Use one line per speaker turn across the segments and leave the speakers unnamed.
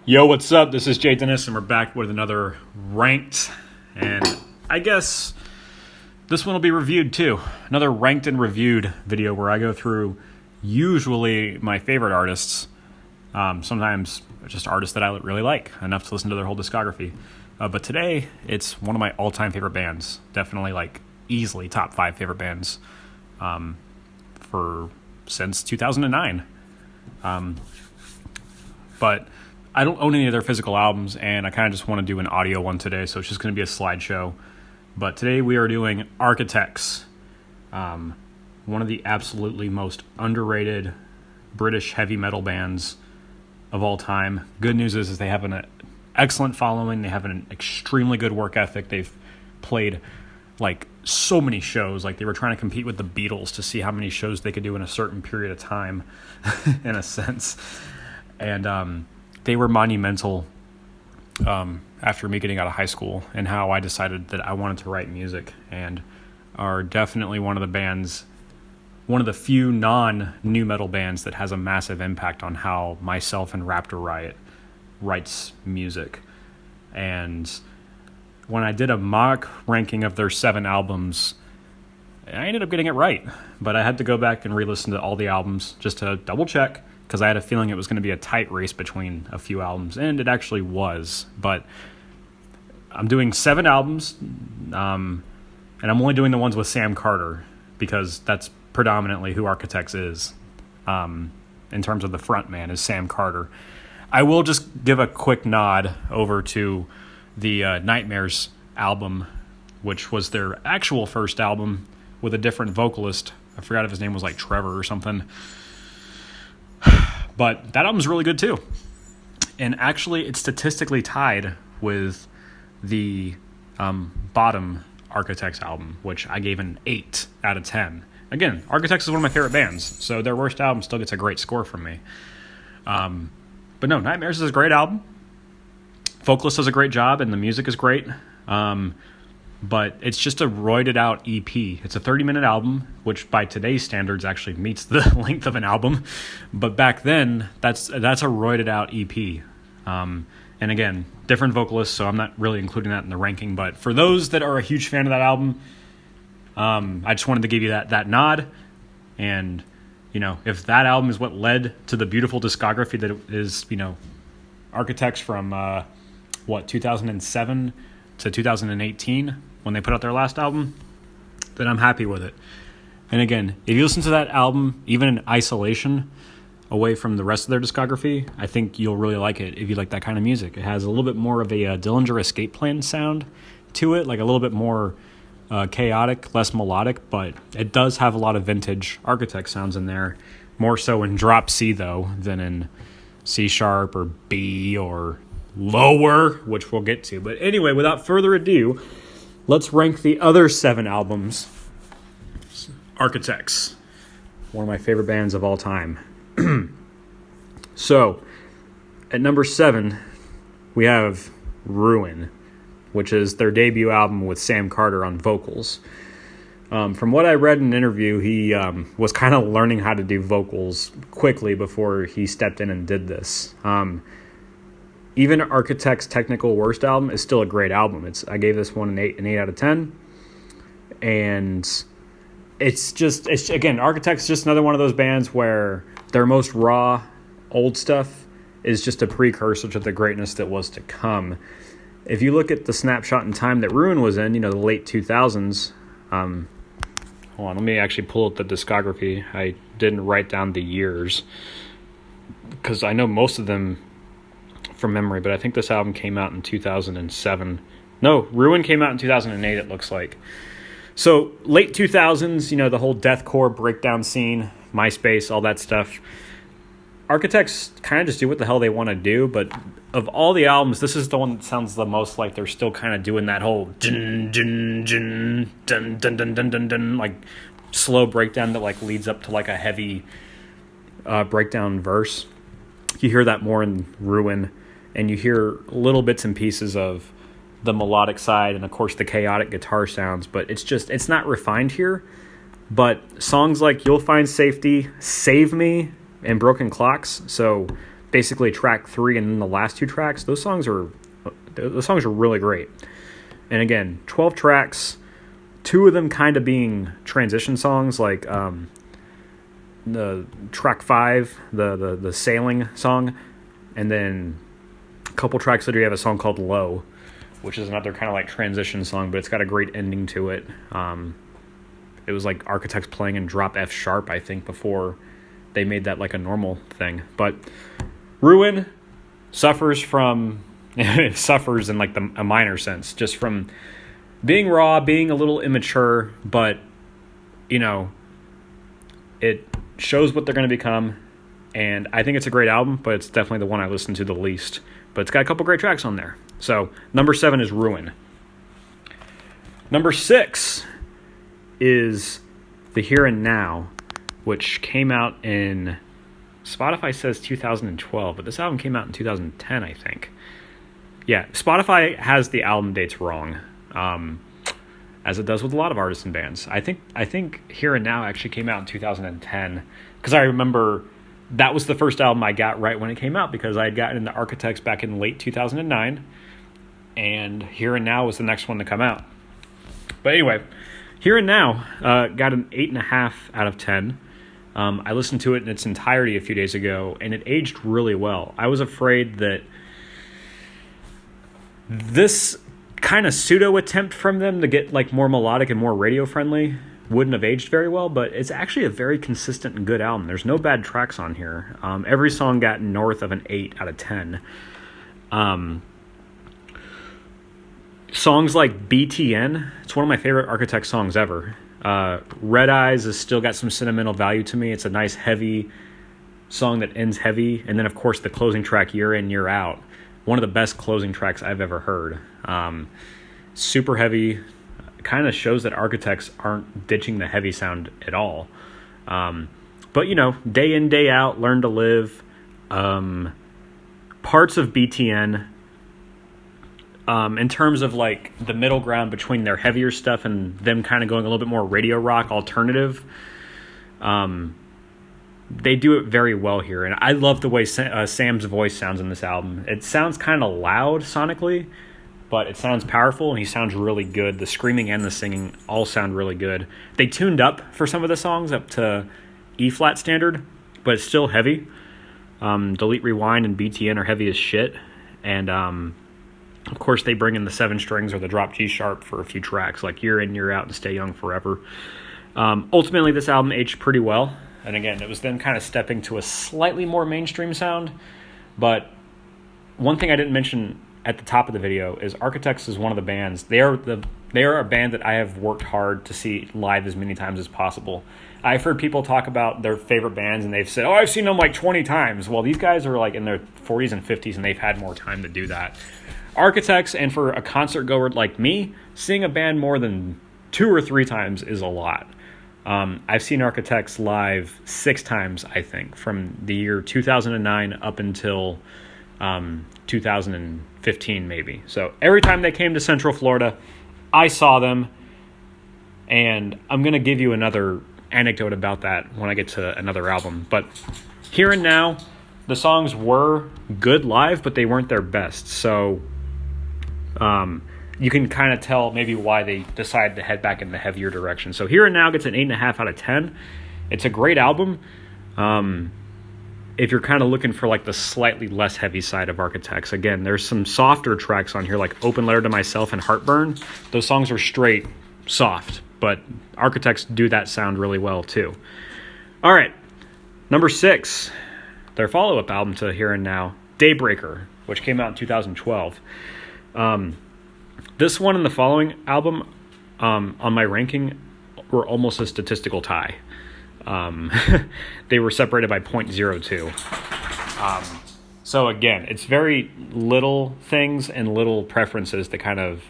Yo, what's up? This is Jay Dennis, and we're back with another ranked, and I guess this one will be reviewed too. Another ranked and reviewed video where I go through usually my favorite artists, sometimes just artists that I really like, enough to listen to their whole discography. But today, it's one of my all-time favorite bands. Definitely, easily top 5 favorite bands since 2009. But I don't own any of their physical albums, and I kind of just want to do an audio one today, so it's just going to be a slideshow. But today we are doing Architects, one of the absolutely most underrated British heavy metal bands of all time. Good news is they have an excellent following. They have an extremely good work ethic. They've played so many shows. They were trying to compete with the Beatles to see how many shows they could do in a certain period of time, in a sense. And they were monumental after me getting out of high school and how I decided that I wanted to write music, and are definitely one of the few non-nu metal bands that has a massive impact on how myself and Raptor Riot writes music. And when I did a mock ranking of their 7 albums, I ended up getting it right, but I had to go back and re-listen to all the albums just to double check, because I had a feeling it was going to be a tight race between a few albums, and it actually was. But I'm doing 7 albums, and I'm only doing the ones with Sam Carter, because that's predominantly who Architects is, in terms of the front man, is Sam Carter. I will just give a quick nod over to the Nightmares album, which was their actual first album with a different vocalist. I forgot if his name was Trevor or something. But that album's really good too. And actually, it's statistically tied with the bottom Architects album, which I gave an 8 out of 10. Again, Architects is one of my favorite bands, so their worst album still gets a great score from me. But no, Nightmares is a great album. Vocalist does a great job, and the music is great. But it's just a roided out EP. It's a 30-minute album, which by today's standards actually meets the length of an album. But back then, that's a roided out EP. And again, different vocalists, so I'm not really including that in the ranking. But for those that are a huge fan of that album, I just wanted to give you that nod. And, if that album is what led to the beautiful discography that is, Architects from, 2007 to 2018, when they put out their last album, then I'm happy with it. And again, if you listen to that album, even in isolation, away from the rest of their discography, I think you'll really like it if you like that kind of music. It has a little bit more of a Dillinger Escape Plan sound to it, a little bit more chaotic, less melodic, but it does have a lot of vintage Architect sounds in there, more so in drop C, though, than in C sharp or B or lower, which we'll get to. But anyway, without further ado, let's rank the other 7 albums. Architects, one of my favorite bands of all time. So, at number 7, we have Ruin, which is their debut album with Sam Carter on vocals. From what I read in an interview, he was kind of learning how to do vocals quickly before he stepped in and did this. Even Architect's technical worst album is still a great album. I gave this one an 8 out of 10. And it's again, Architect's just another one of those bands where their most raw old stuff is just a precursor to the greatness that was to come. If you look at the snapshot in time that Ruin was in, the late 2000s, hold on, let me actually pull up the discography. I didn't write down the years because I know most of them from memory, but I think this album came out in 2007. No, Ruin came out in 2008, it looks like. So, late 2000s, the whole deathcore breakdown scene, MySpace, all that stuff. Architects kind of just do what the hell they want to do, but of all the albums, this is the one that sounds the most like they're still kind of doing that whole dun, dun, dun, dun, dun, dun, dun, dun, dun, slow breakdown that leads up to a heavy breakdown verse. You hear that more in Ruin, and you hear little bits and pieces of the melodic side and, of course, the chaotic guitar sounds, but it's not refined here. But songs like You'll Find Safety, Save Me, and Broken Clocks, so basically track 3 and then the last 2 tracks, those songs are really great. And again, 12 tracks, 2 of them kind of being transition songs, like the track 5, the sailing song, and then a couple tracks later you have a song called Low, which is another kind of like transition song, but it's got a great ending to it. It was like Architects playing in drop F sharp, I think, before they made that like a normal thing. But Ruin suffers in like a minor sense, just from being raw, being a little immature, but it shows what they're going to become. And I think it's a great album, but it's definitely the one I listen to the least. But it's got a couple great tracks on there. So number 7 is Ruin. Number 6 is The Here and Now, which came out in, Spotify says 2012, but this album came out in 2010, I think. Yeah, Spotify has the album dates wrong, as it does with a lot of artists and bands. I think Here and Now actually came out in 2010, because I remember that was the first album I got right when it came out, because I had gotten into Architects back in late 2009, and Here and Now was the next one to come out. But anyway, Here and Now got an 8.5 out of 10. I listened to it in its entirety a few days ago, and it aged really well. I was afraid that this kind of pseudo attempt from them to get like more melodic and more radio friendly wouldn't have aged very well, but it's actually a very consistent and good album. There's no bad tracks on here. Every song got north of an 8 out of 10. Songs like BTN, it's one of my favorite Architect songs ever. Red Eyes has still got some sentimental value to me. It's a nice heavy song that ends heavy. And then of course the closing track, Year In, Year Out. One of the best closing tracks I've ever heard. Super heavy, kind of shows that Architects aren't ditching the heavy sound at all. But Day In, Day Out, Learn to Live, parts of BTN, in terms of like the middle ground between their heavier stuff and them kind of going a little bit more radio rock alternative, they do it very well here. And I love the way Sam's voice sounds in this album. It sounds kind of loud sonically, but it sounds powerful and he sounds really good. The screaming and the singing all sound really good. They tuned up for some of the songs up to E flat standard, but it's still heavy. Delete Rewind and BTN are heavy as shit. And of course, they bring in the 7 strings or the drop G sharp for a few tracks, like Year In, Year Out, and Stay Young Forever. Ultimately, this album aged pretty well. And again, it was them kind of stepping to a slightly more mainstream sound. But one thing I didn't mention at the top of the video is Architects is one of the bands. They are a band that I have worked hard to see live as many times as possible. I've heard people talk about their favorite bands, and they've said, I've seen them like 20 times. Well, these guys are like in their 40s and 50s, and they've had more time to do that. Architects, and for a concert goer like me, seeing a band more than 2 or 3 times is a lot. I've seen Architects live 6 times, I think, from the year 2009 up until 2015 maybe. So every time they came to Central Florida, I saw them, and I'm going to give you another anecdote about that when I get to another album. But Here and Now, the songs were good live, but they weren't their best. So you can kind of tell maybe why they decided to head back in the heavier direction. So Here and Now gets an 8.5 out of 10. It's a great album. If you're kind of looking for like the slightly less heavy side of Architects. Again, there's some softer tracks on here like Open Letter to Myself and Heartburn. Those songs are straight soft, but Architects do that sound really well too. All right, number 6, their follow-up album to Here and Now, Daybreaker, which came out in 2012. This one and the following album on my ranking were almost a statistical tie. They were separated by 0.02. So again, it's very little things and little preferences that kind of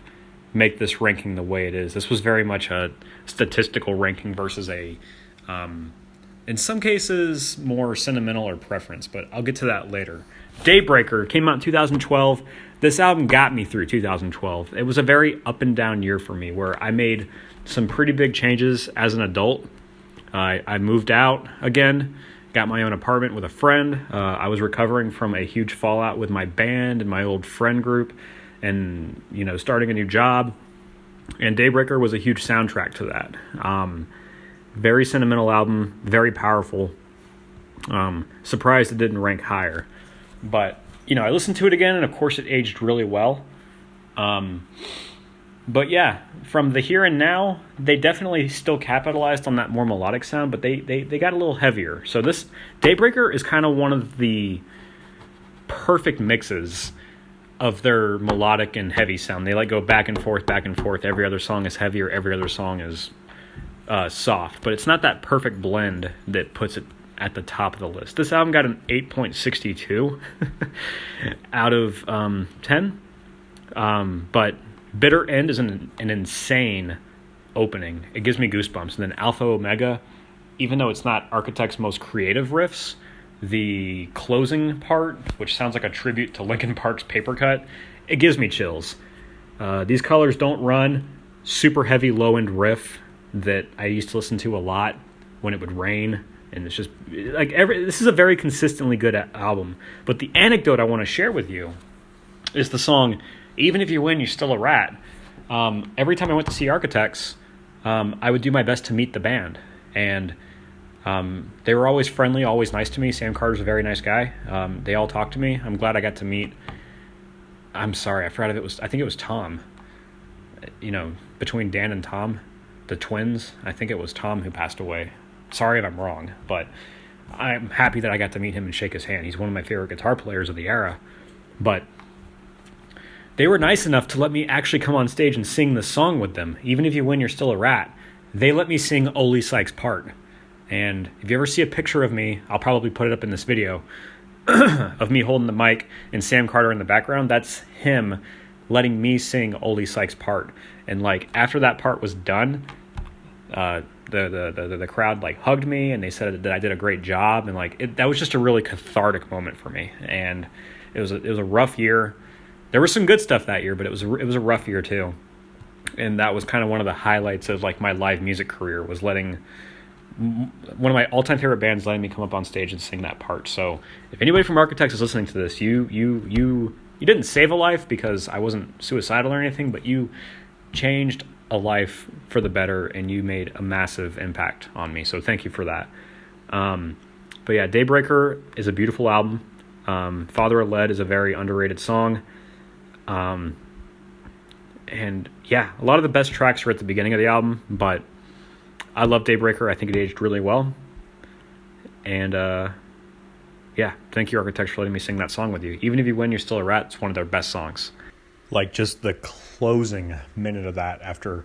make this ranking the way it is. This was very much a statistical ranking versus a, in some cases, more sentimental or preference, but I'll get to that later. Daybreaker came out in 2012. This album got me through 2012. It was a very up and down year for me where I made some pretty big changes as an adult. I moved out again, got my own apartment with a friend. I was recovering from a huge fallout with my band and my old friend group, and starting a new job. And Daybreaker was a huge soundtrack to that. Very sentimental album, very powerful. Surprised it didn't rank higher, but I listened to it again, and of course it aged really well. But yeah, from the here and now, they definitely still capitalized on that more melodic sound, but they got a little heavier. So this Daybreaker is kind of one of the perfect mixes of their melodic and heavy sound. They go back and forth, back and forth. Every other song is heavier, every other song is soft, but it's not that perfect blend that puts it at the top of the list. This album got an 8.62 out of 10, but Bitter End is an insane opening. It gives me goosebumps. And then Alpha Omega, even though it's not Architect's most creative riffs, the closing part, which sounds like a tribute to Linkin Park's Paper Cut, it gives me chills. These Colors Don't Run, super heavy low-end riff that I used to listen to a lot when it would rain. And it's just this is a very consistently good album. But the anecdote I want to share with you is the song Even If You Win, You're Still a Rat. Every time I went to see Architects, I would do my best to meet the band. And they were always friendly, always nice to me. Sam Carter's a very nice guy. They all talked to me. I'm glad I got to meet... I'm sorry, I forgot if it was... I think it was Tom. Between Dan and Tom, the twins, I think it was Tom who passed away. Sorry if I'm wrong, but I'm happy that I got to meet him and shake his hand. He's one of my favorite guitar players of the era. But they were nice enough to let me actually come on stage and sing the song with them. Even If You Win, You're Still a Rat. They let me sing Ole Sykes' part. And if you ever see a picture of me, I'll probably put it up in this video, of me holding the mic and Sam Carter in the background. That's him letting me sing Ole Sykes' part. And after that part was done, the crowd hugged me, and they said that I did a great job, and that was just a really cathartic moment for me. And it was a rough year. There was some good stuff that year, but it was a rough year too. And that was kind of one of the highlights of my live music career, was letting one of my all-time favorite bands letting me come up on stage and sing that part. So if anybody from Architects is listening to this, you didn't save a life because I wasn't suicidal or anything, but you changed a life for the better, and you made a massive impact on me. So thank you for that. But yeah, Daybreaker is a beautiful album. Father of Lead is a very underrated song. And yeah, a lot of the best tracks are at the beginning of the album, but I love Daybreaker. I think it aged really well. And yeah, thank you, Architects, for letting me sing that song with you. Even If You Win, You're Still a Rat. It's one of their best songs. Just the closing minute of that after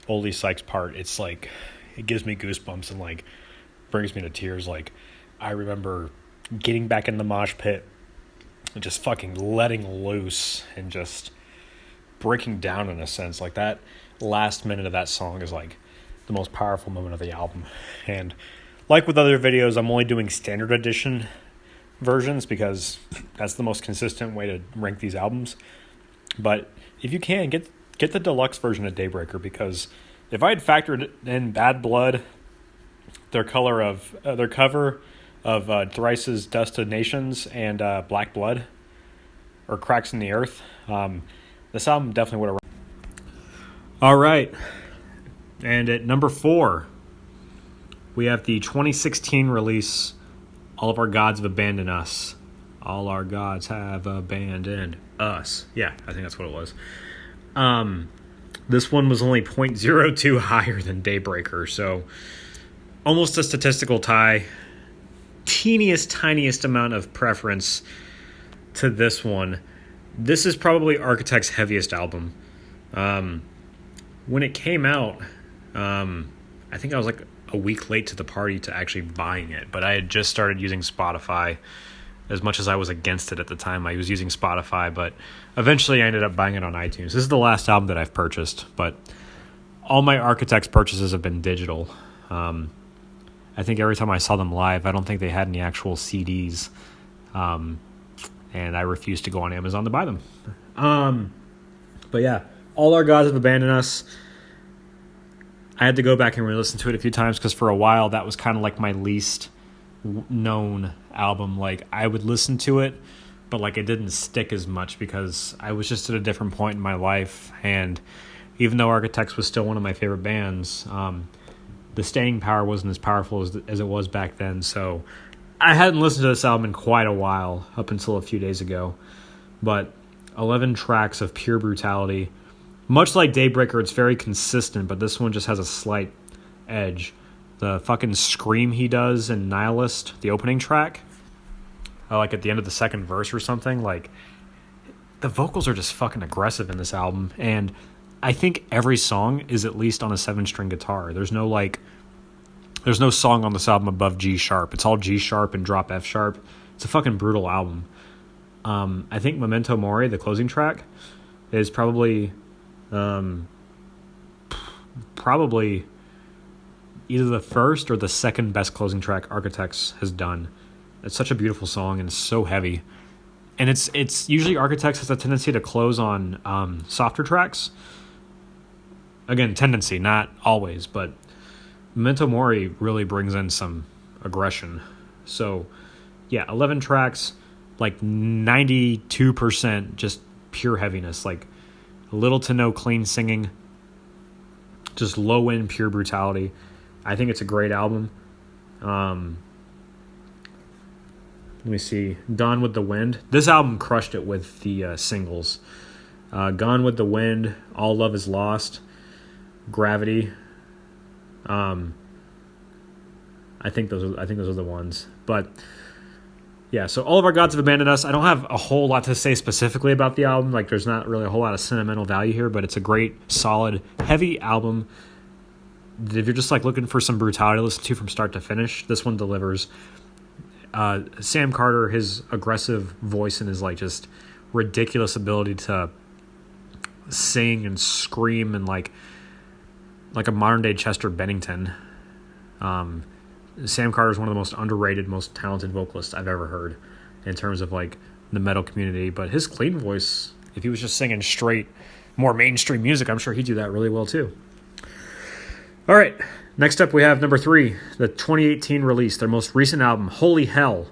Ole Sykes' part, it's it gives me goosebumps and brings me to tears. I remember getting back in the mosh pit and just fucking letting loose and just breaking down in a sense. That last minute of that song is the most powerful moment of the album. And with other videos, I'm only doing standard edition versions because that's the most consistent way to rank these albums. But if you can, get the deluxe version of Daybreaker, because if I had factored in Bad Blood, their cover of Thrice's Dust to Nations, and Black Blood, or Cracks in the Earth, this album definitely would have... All right. And at number 4, we have the 2016 release, All of Our Gods Have Abandoned Us. All our gods have abandoned us. Yeah, I think that's what it was. This one was only 0.02 higher than Daybreaker, so almost a statistical tie. Tiniest amount of preference to this one. This is probably Architect's heaviest album. When it came out, I think I was a week late to the party to actually buying it, but I had just started using Spotify. As much as I was against it at the time, I was using Spotify, but eventually I ended up buying it on iTunes. This is the last album that I've purchased, but all my Architects purchases have been digital. I think every time I saw them live, I don't think they had any actual CDs, and I refused to go on Amazon to buy them. But yeah, All Our Gods Have Abandoned Us. I had to go back and re-listen to it a few times because for a while that was kind of my least known album. Like, I would listen to it, but like it didn't stick as much because I was just at a different point in my life. And even though Architects was still one of my favorite bands, the staying power wasn't as powerful as it was back then. So I hadn't listened to this album in quite a while, up until a few days ago. But 11 tracks of pure brutality. Much like Daybreaker, it's very consistent, but this one just has a slight edge. The fucking scream he does in Nihilist, the opening track, like at the end of the second verse or something, like, the vocals are just fucking aggressive in this album. And I think every song is at least on a 7-string guitar. There's no song on this album above G sharp. It's all G sharp and drop F sharp. It's a fucking brutal album. I think Memento Mori, the closing track, is probably either the first or the second best closing track Architects has done. It's such a beautiful song, and it's so heavy. And it's usually Architects has a tendency to close on softer tracks. Again, tendency, not always, but Memento Mori really brings in some aggression. So, yeah, 11 tracks, like 92% just pure heaviness, like little to no clean singing, just low-end pure brutality. I think it's a great album. Let me see. Gone with the Wind. This album crushed it with the singles. Gone with the Wind, All Love Is Lost, Gravity. I think those are the ones. But yeah, so All of Our Gods Have Abandoned Us. I don't have a whole lot to say specifically about the album. Like, there's not really a whole lot of sentimental value here, but it's a great, solid, heavy album. If you're just like looking for some brutality to listen to from start to finish, this one delivers. Sam Carter, his aggressive voice and his like just ridiculous ability to sing and scream and like a modern day Chester Bennington. Sam Carter is one of the most underrated, most talented vocalists I've ever heard in terms of like the metal community. But his clean voice, if he was just singing straight, more mainstream music, I'm sure he'd do that really well too. All right, next up we have number 3, the 2018 release, their most recent album, Holy Hell,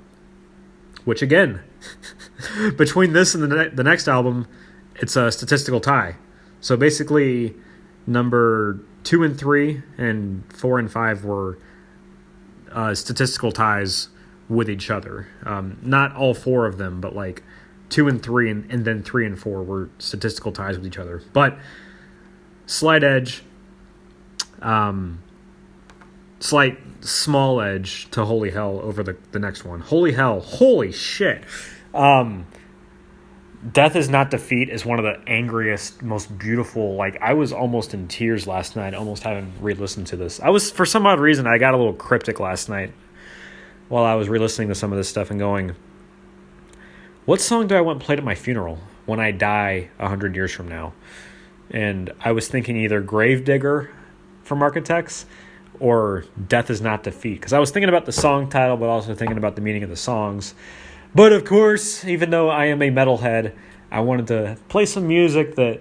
which again, between this and the next album, it's a statistical tie. So basically, number 2 and 3 and 4 and 5 were statistical ties with each other. Not all 4 of them, but like 2 and 3 and then 3 and 4 were statistical ties with each other. But slight edge. Slight small edge to Holy Hell over the next one. Holy Hell, holy shit. Death Is Not Defeat is one of the angriest, most beautiful, like, I was almost in tears last night, almost having re-listened to this. For some odd reason, I got a little cryptic last night while I was re-listening to some of this stuff and going, what song do I want played at my funeral when I die 100 years from now? And I was thinking either Gravedigger from Architects or Death Is Not Defeat, because I was thinking about the song title but also thinking about the meaning of the songs. But of course, even though I am a metalhead, I wanted to play some music that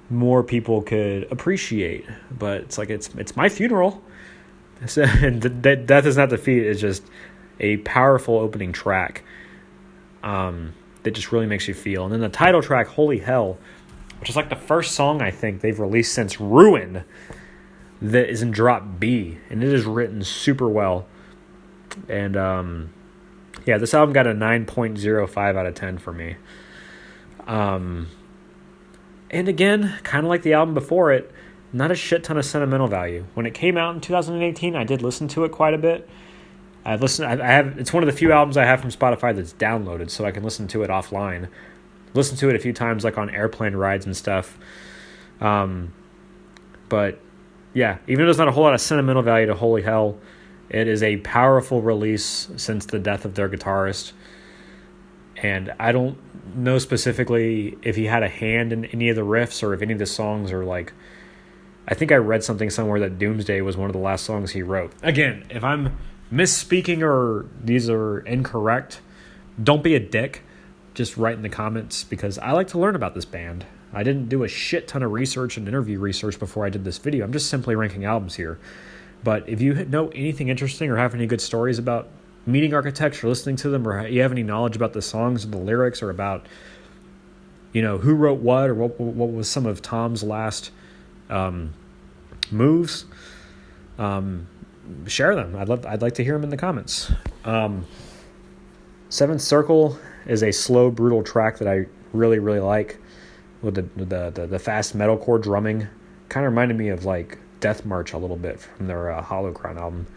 more people could appreciate. But it's like it's my funeral. And Death Is Not Defeat is just a powerful opening track that just really makes you feel. And then the title track, Holy Hell, which is like the first song I think they've released since Ruin that is in drop B, and it is written super well. And yeah, this album got a 9.05 out of 10 for me. And again, kind of like the album before it, not a shit ton of sentimental value. When it came out in 2018, I did listen to it quite a bit. It's one of the few albums I have from Spotify that's downloaded, so I can listen to it offline. Listen to it a few times, like on airplane rides and stuff. But yeah, even though there's not a whole lot of sentimental value to Holy Hell, it is a powerful release since the death of their guitarist. And I don't know specifically if he had a hand in any of the riffs or if any of the songs are like... I think I read something somewhere that Doomsday was one of the last songs he wrote. Again, if I'm misspeaking or these are incorrect, don't be a dick. Just write in the comments, because I like to learn about this band. I didn't do a shit ton of research and interview research before I did this video. I'm just simply ranking albums here. But if you know anything interesting or have any good stories about meeting Architects or listening to them, or you have any knowledge about the songs or the lyrics, or about, who wrote what, or what was some of Tom's last moves, share them. I'd like to hear them in the comments. Seventh Circle is a slow, brutal track that I really, really like, with the fast metalcore drumming. Kind of reminded me of like Death March a little bit from their Hollow Crown album.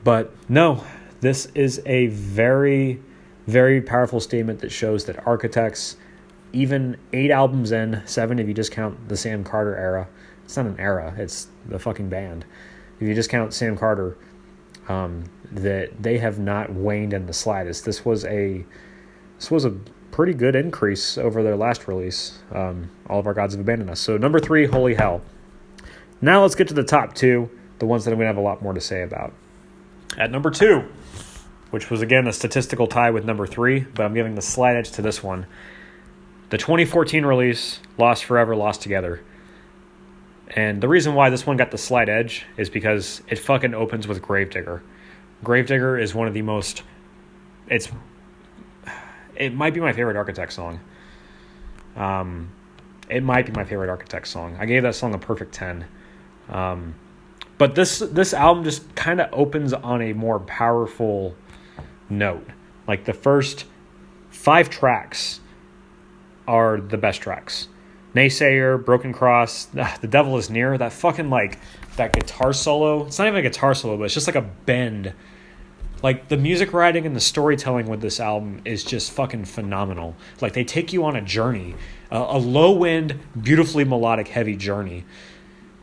But no, this is a very, very powerful statement that shows that Architects, even 8 albums in, 7 if you just count the Sam Carter era. It's not an era, it's the fucking band. If you just count Sam Carter, that they have not waned in the slightest. This was a pretty good increase over their last release. All of Our Gods Have Abandoned Us. So number 3, Holy Hell. Now let's get to the top 2, the ones that I'm going to have a lot more to say about. At number 2, which was again a statistical tie with number 3, but I'm giving the slight edge to this one. The 2014 release, Lost Forever, Lost Together. And the reason why this one got the slight edge is because it fucking opens with Gravedigger. Gravedigger is one of the most... It might be my favorite Architect song. It might be my favorite Architect song. I gave that song a perfect 10. But this album just kind of opens on a more powerful note. Like the first 5 tracks are the best tracks. Naysayer, Broken Cross, The Devil Is Near, that fucking that guitar solo. It's not even a guitar solo, but it's just like a bend. Like the music writing and the storytelling with this album is just fucking phenomenal. Like they take you on a journey, a low end, beautifully melodic, heavy journey.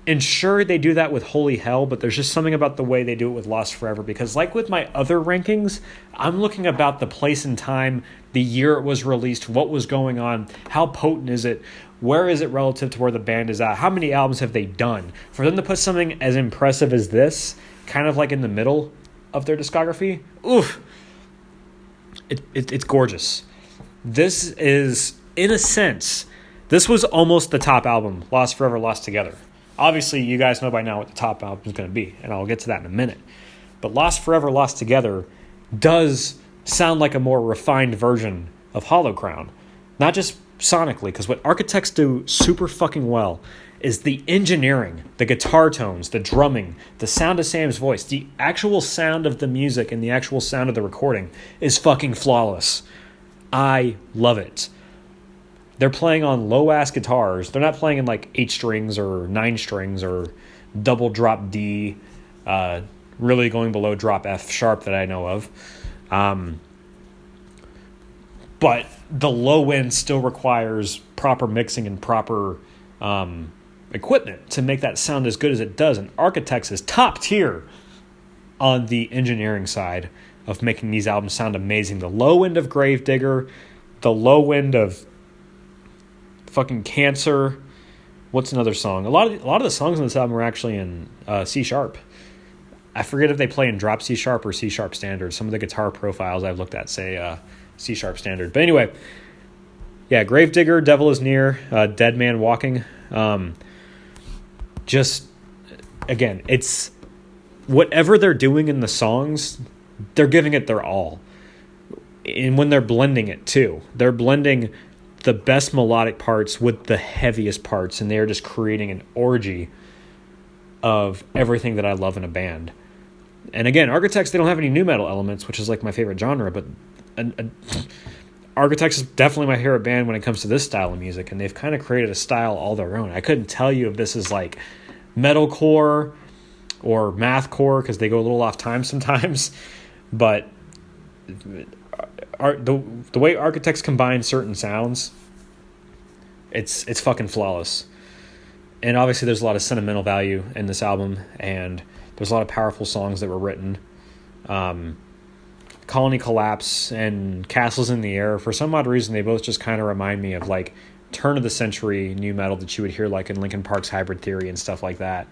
And sure, they do that with Holy Hell, but there's just something about the way they do it with Lost Forever, because like with my other rankings, I'm looking about the place and time, the year it was released, what was going on, how potent is it, where is it relative to where the band is at, how many albums have they done. For them to put something as impressive as this, kind of like in the middle of their discography, oof, it's gorgeous. This is, in a sense, this was almost the top album, Lost Forever, Lost Together. Obviously, you guys know by now what the top album is going to be, and I'll get to that in a minute. But Lost Forever, Lost Together does sound like a more refined version of Hollow Crown. Not just sonically, because what Architects do super fucking well is the engineering, the guitar tones, the drumming, the sound of Sam's voice, the actual sound of the music and the actual sound of the recording is fucking flawless. I love it. They're playing on low-ass guitars. They're not playing in like 8 strings or 9 strings or double drop D, really going below drop F sharp that I know of. But the low end still requires proper mixing and proper equipment to make that sound as good as it does. And Architects is top tier on the engineering side of making these albums sound amazing. The low end of Gravedigger, the low end of fucking Cancer. What's another song? A lot of the songs on this album are actually in C sharp. I forget if they play in drop C sharp or C sharp standard. Some of the guitar profiles I've looked at say C sharp standard. But anyway, yeah, Gravedigger, Devil Is Near, Dead Man Walking. Just again, it's whatever they're doing in the songs, they're giving it their all. And when they're blending it too, they're blending the best melodic parts with the heaviest parts, and they're just creating an orgy of everything that I love in a band. And again, Architects, they don't have any nu metal elements, which is like my favorite genre, but Architects is definitely my favorite band when it comes to this style of music, and they've kind of created a style all their own. I couldn't tell you if this is like metalcore or mathcore, because they go a little off time sometimes, but the way Architects combine certain sounds, it's fucking flawless. And obviously there's a lot of sentimental value in this album, and there's a lot of powerful songs that were written. Colony Collapse and Castles in the Air, for some odd reason, they both just kind of remind me of like turn of the century new metal that you would hear like in Linkin Park's Hybrid Theory and stuff like that.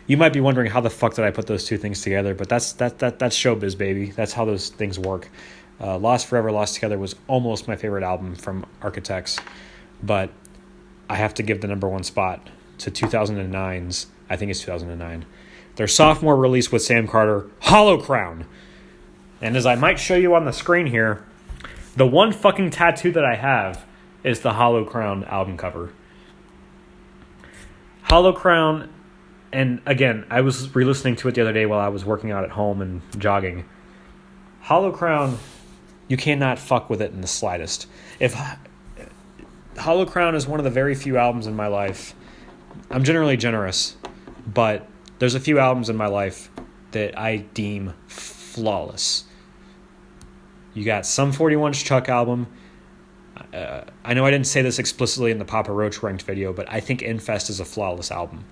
You might be wondering how the fuck did I put those two things together, but that's showbiz, baby. That's how those things work. Lost Forever, Lost Together was almost my favorite album from Architects, but I have to give the number 1 spot to 2009's, I think it's 2009, their sophomore release with Sam Carter, Hollow Crown. And as I might show you on the screen here, the one fucking tattoo that I have is the Hollow Crown album cover. Hollow Crown, and again, I was re-listening to it the other day while I was working out at home and jogging. Hollow Crown, you cannot fuck with it in the slightest. If Hollow Crown is one of the very few albums in my life, I'm generally generous, but there's a few albums in my life that I deem flawless. You got Sum 41's Chuck album. I know I didn't say this explicitly in the Papa Roach ranked video, but I think Infest is a flawless album.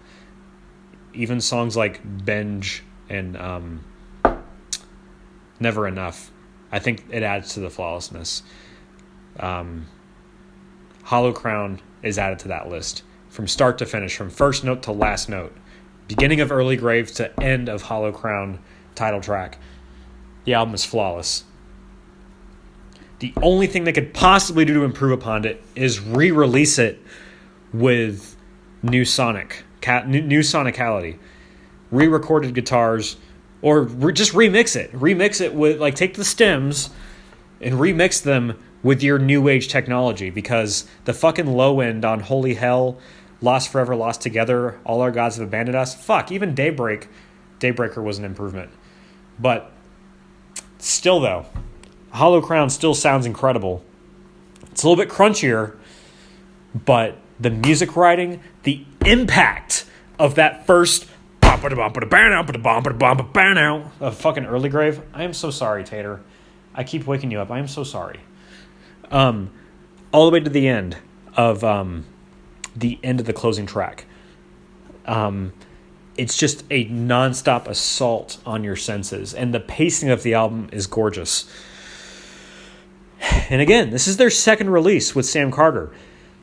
Even songs like Benge and Never Enough, I think it adds to the flawlessness. Hollow Crown is added to that list. From start to finish, from first note to last note. Beginning of Early Grave to end of Hollow Crown title track. The album is flawless. The only thing they could possibly do to improve upon it is re-release it with new sonicality. Re-recorded guitars, or just remix it. Remix it with, like, take the stems and remix them with your new age technology, because the fucking low end on Holy Hell, Lost Forever, Lost Together, All Our Gods Have Abandoned Us, fuck, even Daybreaker was an improvement. But still though, Hollow Crown still sounds incredible. It's a little bit crunchier, but the music writing, the impact of that first of fucking Early Grave. I am so sorry, Tater. I keep waking you up. I am so sorry. All the way to the end of the closing track. It's just a nonstop assault on your senses, and the pacing of the album is gorgeous. And again, this is their second release with Sam Carter.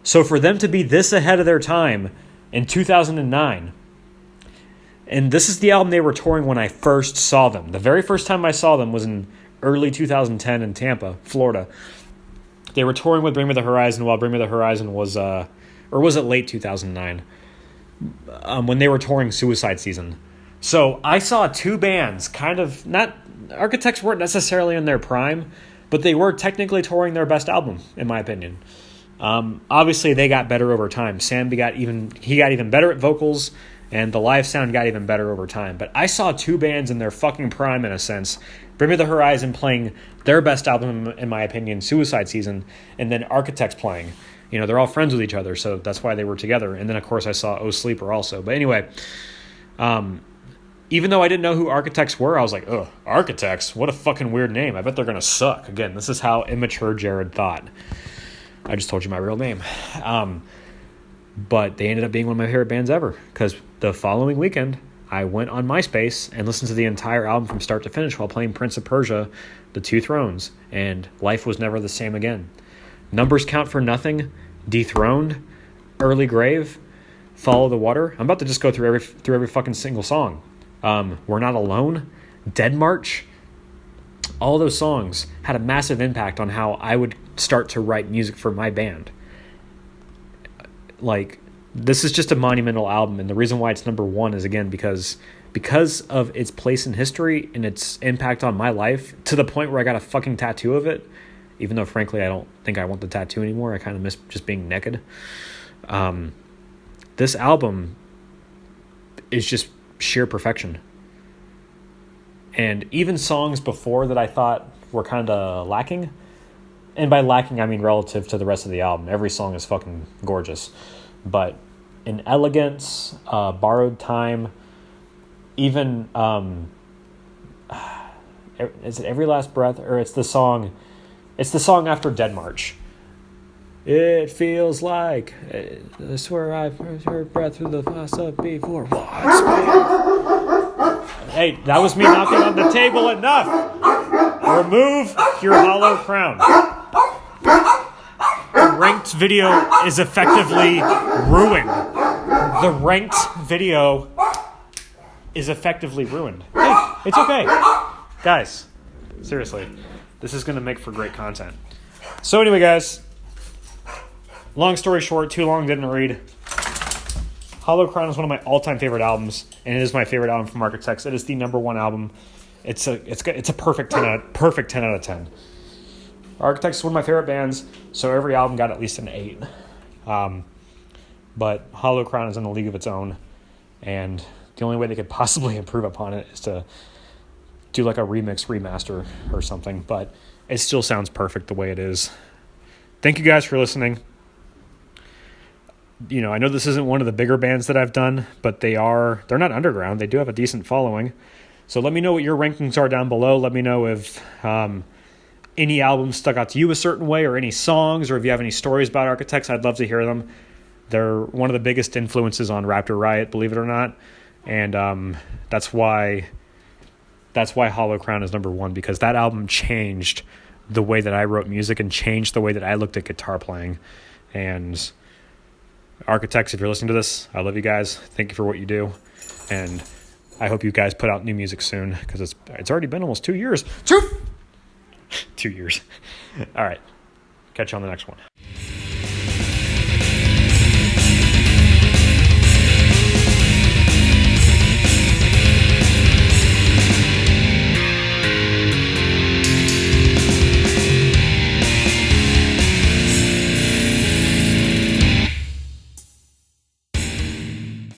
So for them to be this ahead of their time in 2009, and this is the album they were touring when I first saw them. The very first time I saw them was in early 2010 in Tampa, Florida. They were touring with Bring Me the Horizon while Bring Me the Horizon was, or was it late 2009? When they were touring Suicide Season. So I saw two bands, kind of, not, Architects weren't necessarily in their prime, but they were technically touring their best album, in my opinion. Obviously, they got better over time. Sam got even better at vocals, and the live sound got even better over time. But I saw two bands in their fucking prime, in a sense. Bring Me the Horizon playing their best album, in my opinion, Suicide Season, and then Architects playing. You know, they're all friends with each other, so that's why they were together. And then, of course, I saw Oh Sleeper also. But anyway, even though I didn't know who Architects were, I was like, ugh, Architects? What a fucking weird name. I bet they're going to suck. Again, this is how immature Jared thought. I just told you my real name. But they ended up being one of my favorite bands ever, because the following weekend, I went on MySpace and listened to the entire album from start to finish while playing Prince of Persia, The Two Thrones, and life was never the same again. Numbers Count for Nothing, Dethroned, Early Grave, Follow the Water. I'm about to just go through every fucking single song. We're Not Alone, Dead March. All those songs had a massive impact on how I would start to write music for my band. Like, this is just a monumental album, and the reason why it's number one is, again, because of its place in history and its impact on my life, to the point where I got a fucking tattoo of it. Even though, frankly, I don't think I want the tattoo anymore. I kind of miss just being naked. This album is just sheer perfection. And even songs before that I thought were kind of lacking, and by lacking I mean relative to the rest of the album. Every song is fucking gorgeous. But in Elegance, Borrowed Time, even, is it Every Last Breath? Or it's the song after Dead March. It feels like, I swear I've heard breath through the fossa before. Hey, that was me knocking on the table. Enough! Remove your Hollow Crown. The ranked video is effectively ruined. The ranked video is effectively ruined. Hey, it's okay. Guys, seriously. This is going to make for great content. So anyway, guys, long story short, too long, didn't read. Hollow Crown is one of my all-time favorite albums, and it is my favorite album from Architects. It is the number one album. it's a perfect 10 out of 10. Architects is one of my favorite bands, so every album got at least an 8. But Hollow Crown is in a league of its own, and the only way they could possibly improve upon it is to do like a remaster or something, but it still sounds perfect the way it is. Thank you guys for listening. I know this isn't one of the bigger bands that I've done, but they're not underground. They do have a decent following. So let me know what your rankings are down below. Let me know if any albums stuck out to you a certain way, or any songs, or if you have any stories about Architects. I'd love to hear them. They're one of the biggest influences on Raptor Riot, believe it or not. And that's why Hollow Crown is number 1, because that album changed the way that I wrote music and changed the way that I looked at guitar playing. And Architects, if you're listening to this, I love you guys. Thank you for what you do. And I hope you guys put out new music soon, because it's already been almost 2 years. 2 years. All right. Catch you on the next one.